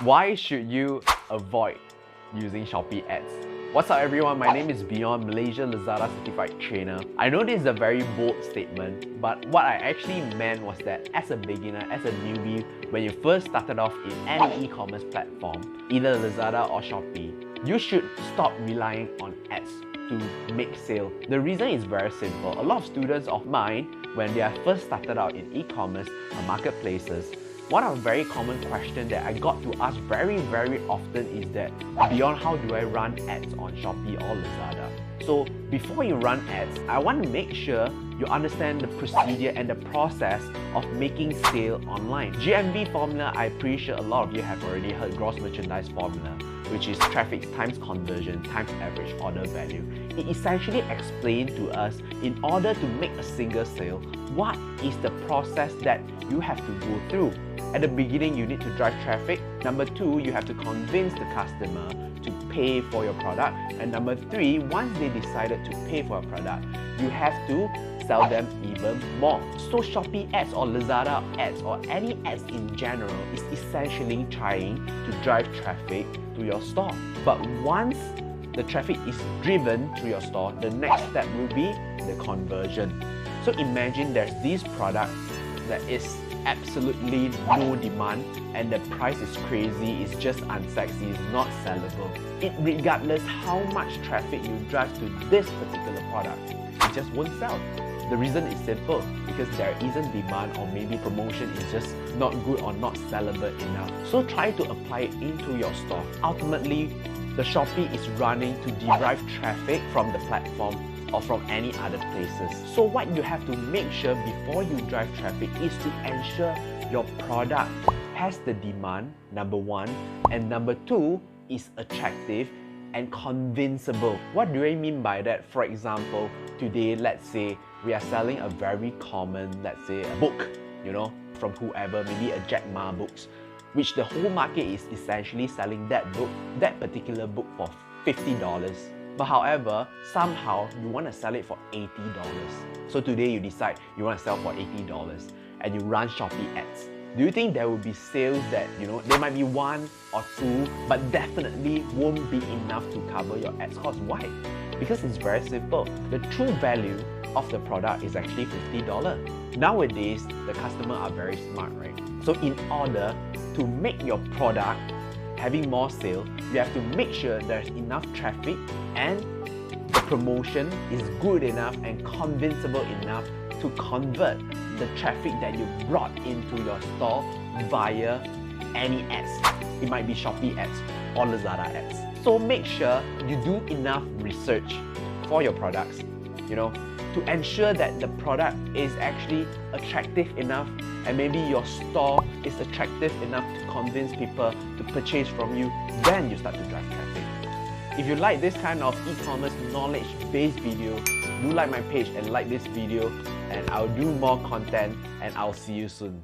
Why should you avoid using Shopee Ads? What's up everyone, my name is Beyond, Malaysia Lazada certified trainer. I know this is a very bold statement, but what I actually meant was that as a beginner, as a newbie, when you first started off in any e-commerce platform, either Lazada or Shopee, you should stop relying on ads to make sale. The reason is very simple. A lot of students of mine, when they are first started out in e-commerce or marketplaces, one of the very common questions that I got to ask very often is that, beyond how do I run ads on Shopee or Lazada? So before you run ads, I want to make sure you understand the procedure and the process of making sale online. GMV formula, I'm pretty sure a lot of you have already heard, gross merchandise formula, which is traffic times conversion times average order value. It essentially explains to us, in order to make a single sale, what is the process that you have to go through. At the beginning, you need to drive traffic. Number two, you have to convince the customer to pay for your product. And number three, once they decided to pay for your product, you have to sell them even more. So Shopee ads or Lazada ads or any ads in general is essentially trying to drive traffic to your store. But once the traffic is driven to your store, the next step will be the conversion. So imagine there's this product that is absolutely no demand and the price is crazy, it's just unsexy, it's not sellable. Regardless how much traffic you drive to this particular product, it just won't sell. The reason is simple, because there isn't demand, or maybe promotion is just not good or not sellable enough. So try to apply it into your store. Ultimately, the Shopee is running to derive traffic from the platform or from any other places. So what you have to make sure before you drive traffic is to ensure your product has the demand, number one, and number two is attractive and convincible. What do I mean by that? For example, today, let's say we are selling a very common, let's say a book, from whoever, maybe a Jack Ma books, which the whole market is essentially selling that book, that particular book for $50. But however, somehow you want to sell it for $80. So today you decide you want to sell for $80 and you run Shopee ads. Do you think there will be sales that, there might be one or two, but definitely won't be enough to cover your ads cost? Why? Because it's very simple. The true value of the product is actually $50. Nowadays, the customers are very smart, right? So in order to make your product having more sale, you have to make sure there's enough traffic and the promotion is good enough and convincible enough to convert the traffic that you brought into your store via any ads. It might be Shopee ads or Lazada ads. So make sure you do enough research for your products, to ensure that the product is actually attractive enough and maybe your store is attractive enough to convince people to purchase from you. Then you start to drive traffic. If you like this kind of e-commerce knowledge-based video, do like my page and like this video, and I'll do more content, and I'll see you soon.